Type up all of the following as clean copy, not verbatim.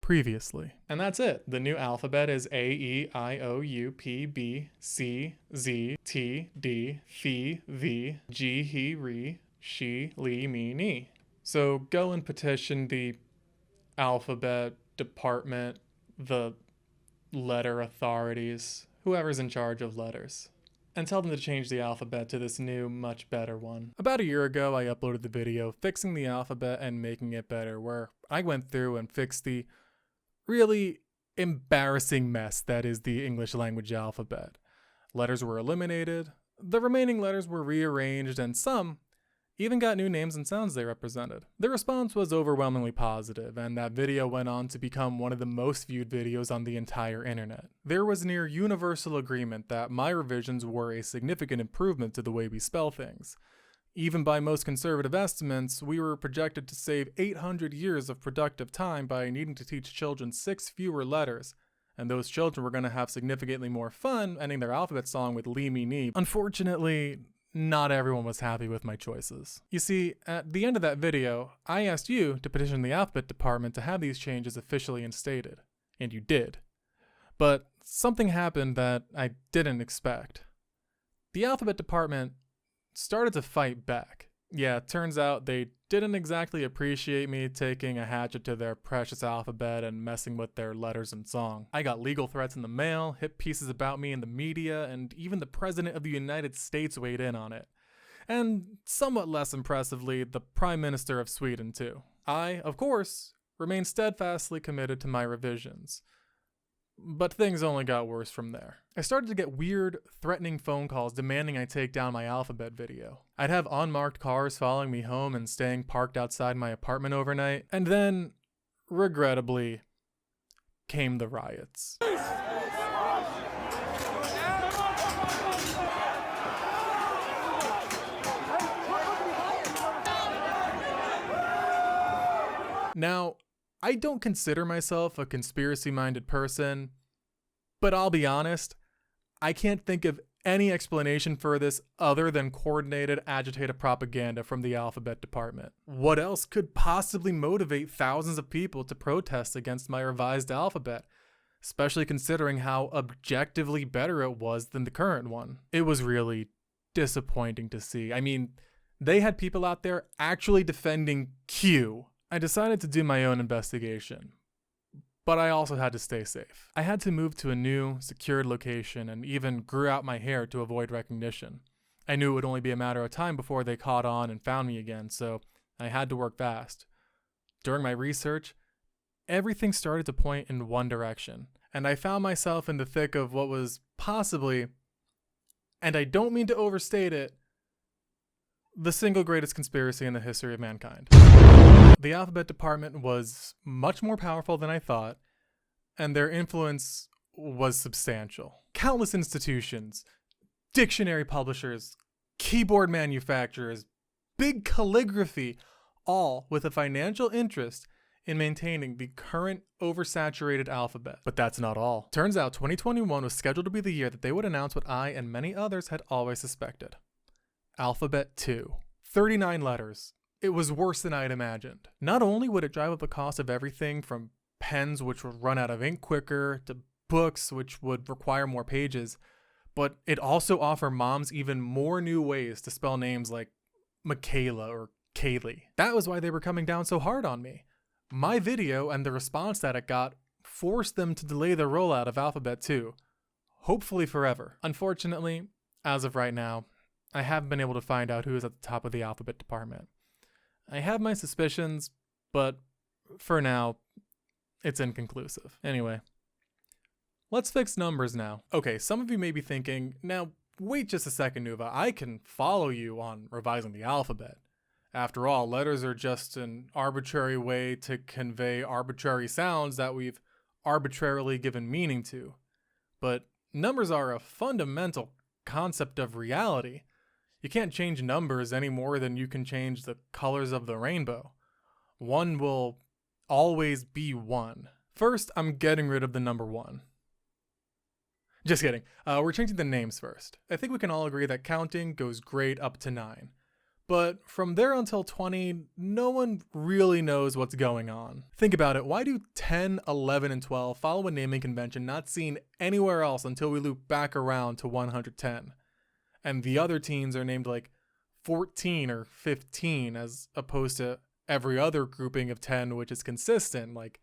previously. And that's it. The new alphabet is A, E, I, O, U, P, B, C, Z, T, D, Phi, V, G, He, Re, She, Li, Me, Ni. So go and petition the alphabet department, the letter authorities, whoever's in charge of letters, and tell them to change the alphabet to this new, much better one. About a year ago, I uploaded the video fixing the alphabet and making it better, where I went through and fixed the really embarrassing mess that is the English language alphabet. Letters were eliminated, the remaining letters were rearranged, and some even got new names and sounds they represented. The response was overwhelmingly positive, and that video went on to become one of the most viewed videos on the entire internet. There was near universal agreement that my revisions were a significant improvement to the way we spell things. Even by most conservative estimates, we were projected to save 800 years of productive time by needing to teach children 6 fewer letters, and those children were going to have significantly more fun ending their alphabet song with Li, Me, Ni. Unfortunately, not everyone was happy with my choices. You see, at the end of that video, I asked you to petition the alphabet department to have these changes officially instated, and you did. But something happened that I didn't expect. The alphabet department started to fight back. Yeah, it turns out they didn't exactly appreciate me taking a hatchet to their precious alphabet and messing with their letters and song. I got legal threats in the mail, hit pieces about me in the media, and even the President of the United States weighed in on it. And somewhat less impressively, the Prime Minister of Sweden too. I, of course, remain steadfastly committed to my revisions. But things only got worse from there. I started to get weird, threatening phone calls demanding I take down my alphabet video. I'd have unmarked cars following me home and staying parked outside my apartment overnight. And then, regrettably, came the riots. Now, I don't consider myself a conspiracy-minded person, but I'll be honest, I can't think of any explanation for this other than coordinated, agitated propaganda from the alphabet department. What else could possibly motivate thousands of people to protest against my revised alphabet, especially considering how objectively better it was than the current one? It was really disappointing to see. I mean, they had people out there actually defending Q. I decided to do my own investigation, but I also had to stay safe. I had to move to a new, secured location and even grew out my hair to avoid recognition. I knew it would only be a matter of time before they caught on and found me again, so I had to work fast. During my research, everything started to point in one direction, and I found myself in the thick of what was possibly, and I don't mean to overstate it, the single greatest conspiracy in the history of mankind. The alphabet department was much more powerful than I thought, and their influence was substantial. Countless institutions, dictionary publishers, keyboard manufacturers, big calligraphy, all with a financial interest in maintaining the current oversaturated alphabet. But that's not all. Turns out 2021 was scheduled to be the year that they would announce what I and many others had always suspected. Alphabet 2. 39 letters. It was worse than I had imagined. Not only would it drive up the cost of everything from pens which would run out of ink quicker to books which would require more pages, but it also offered moms even more new ways to spell names like Michaela or Kaylee. That was why they were coming down so hard on me. My video and the response that it got forced them to delay the rollout of Alphabet 2, hopefully forever. Unfortunately, as of right now, I haven't been able to find out who is at the top of the alphabet department. I have my suspicions, but for now, it's inconclusive. Anyway, let's fix numbers now. Okay, some of you may be thinking, now wait just a second, Nuva, I can follow you on revising the alphabet. After all, letters are just an arbitrary way to convey arbitrary sounds that we've arbitrarily given meaning to. But numbers are a fundamental concept of reality. You can't change numbers any more than you can change the colors of the rainbow. One will always be one. First, I'm getting rid of the number 1. Just kidding. We're changing the names first. I think we can all agree that counting goes great up to 9. But from there until 20, no one really knows what's going on. Think about it, why do 10, 11, and 12 follow a naming convention not seen anywhere else until we loop back around to 110? And the other teens are named like 14 or 15 as opposed to every other grouping of 10 which is consistent, like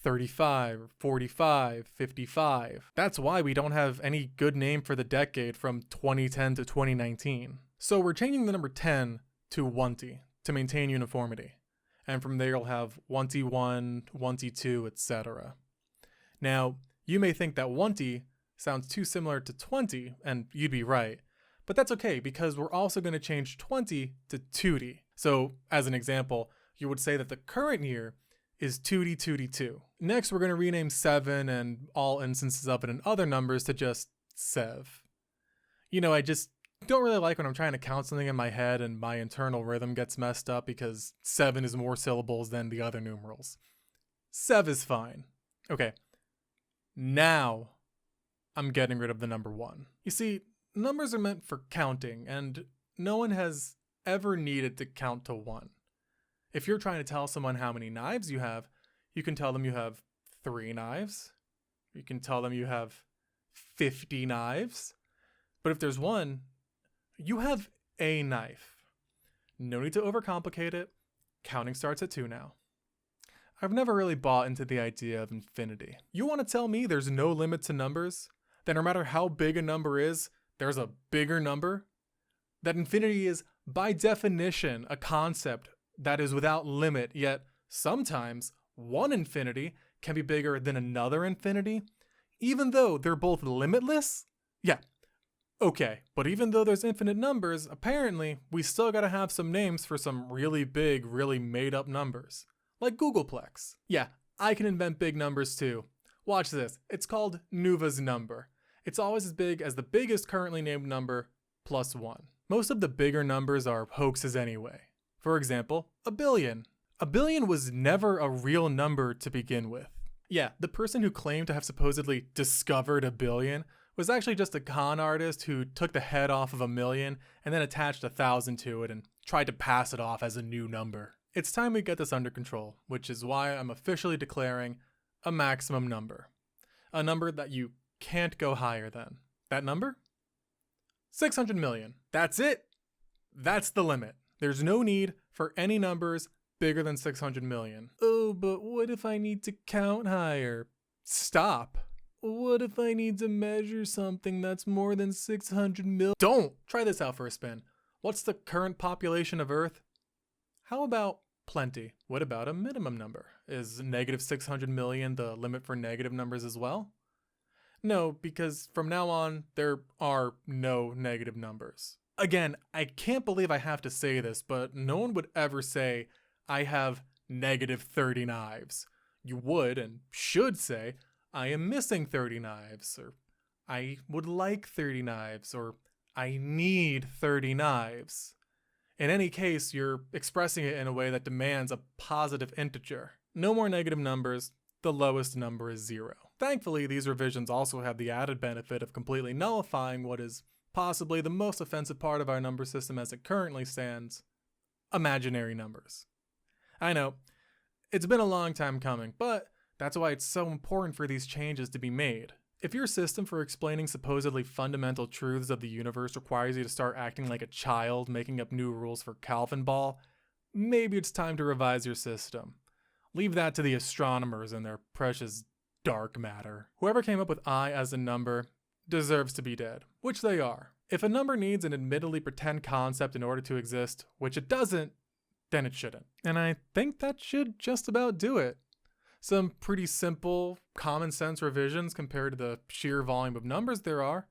35, 45, 55. That's why we don't have any good name for the decade from 2010 to 2019. So we're changing the number 10 to 1T to maintain uniformity. And from there you'll have 1T1, 1T2, etc. Now, you may think that 1T sounds too similar to 20, and you'd be right. But that's okay, because we're also going to change 20 to 2D. So, as an example, you would say that the current year is 2D 2D2. Next, we're going to rename 7 and all instances of it in other numbers to just Sev. You know, I just don't really like when I'm trying to count something in my head and my internal rhythm gets messed up because 7 is more syllables than the other numerals. Sev is fine. Okay, now I'm getting rid of the number 1. You see, numbers are meant for counting, and no one has ever needed to count to 1. If you're trying to tell someone how many knives you have, you can tell them you have 3 knives. You can tell them you have 50 knives. But if there's 1, you have a knife. No need to overcomplicate it. Counting starts at 2 now. I've never really bought into the idea of infinity. You want to tell me there's no limit to numbers? That no matter how big a number is, there's a bigger number? That infinity is, by definition, a concept that is without limit, yet sometimes one infinity can be bigger than another infinity, even though they're both limitless? Yeah, okay, but even though there's infinite numbers, apparently we still gotta have some names for some really big, really made up numbers. Like Googleplex. Yeah, I can invent big numbers too. Watch this, it's called Nuva's number. It's always as big as the biggest currently named number plus 1. Most of the bigger numbers are hoaxes anyway. For example, a billion. A billion was never a real number to begin with. Yeah, the person who claimed to have supposedly discovered a billion was actually just a con artist who took the head off of a million and then attached 1,000 to it and tried to pass it off as a new number. It's time we get this under control, which is why I'm officially declaring a maximum number. A number that you can't go higher than. That number? 600 million. That's it. That's the limit. There's no need for any numbers bigger than 600 million. Oh, but what if I need to count higher? Stop. What if I need to measure something that's more than 600 million? Don't! Try this out for a spin. What's the current population of Earth? How about plenty? What about a minimum number? Is negative 600 million the limit for negative numbers as well? No, because from now on, there are no negative numbers. Again, I can't believe I have to say this, but no one would ever say, I have negative 30 knives. You would and should say, I am missing 30 knives, or I would like 30 knives, or I need 30 knives. In any case, you're expressing it in a way that demands a positive integer. No more negative numbers, the lowest number is 0. Thankfully, these revisions also have the added benefit of completely nullifying what is possibly the most offensive part of our number system as it currently stands, imaginary numbers. I know, it's been a long time coming, but that's why it's so important for these changes to be made. If your system for explaining supposedly fundamental truths of the universe requires you to start acting like a child making up new rules for Calvin Ball, maybe it's time to revise your system. Leave that to the astronomers and their precious dark matter. Whoever came up with I as a number deserves to be dead, which they are. If a number needs an admittedly pretend concept in order to exist, which it doesn't, then it shouldn't. And I think that should just about do it. Some pretty simple, common sense revisions compared to the sheer volume of numbers there are,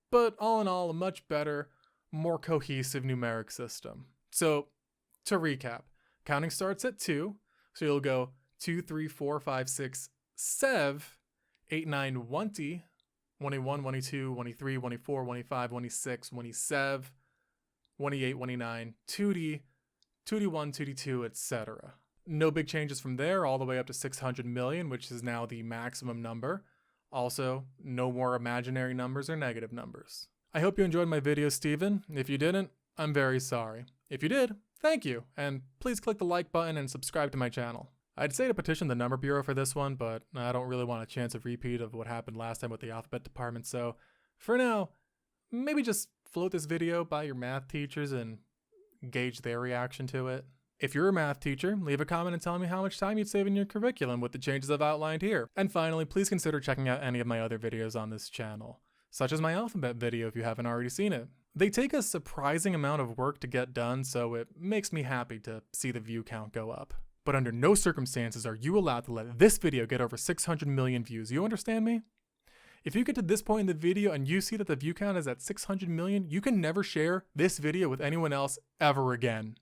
but all in all, a much better, more cohesive numeric system. So, to recap, counting starts at 2, so you'll go 2, 3, 4, 5, 6, Sev, 8, 9, 1T, 1E1, 1E2, 1E3, 1E4, 1E5, 1E6, 1E7, 1E8, 1E9, 2D, 2D1, 2D2, etc. No big changes from there, all the way up to 600 million, which is now the maximum number. Also, no more imaginary numbers or negative numbers. I hope you enjoyed my video, Steven. If you didn't, I'm very sorry. If you did, thank you, and please click the like button and subscribe to my channel. I'd say to petition the number bureau for this one, but I don't really want a chance of repeat of what happened last time with the alphabet department, so for now, maybe just float this video by your math teachers and gauge their reaction to it. If you're a math teacher, leave a comment and tell me how much time you'd save in your curriculum with the changes I've outlined here. And finally, please consider checking out any of my other videos on this channel, such as my alphabet video if you haven't already seen it. They take a surprising amount of work to get done, so it makes me happy to see the view count go up. But under no circumstances are you allowed to let this video get over 600 million views. You understand me? If you get to this point in the video and you see that the view count is at 600 million, you can never share this video with anyone else ever again.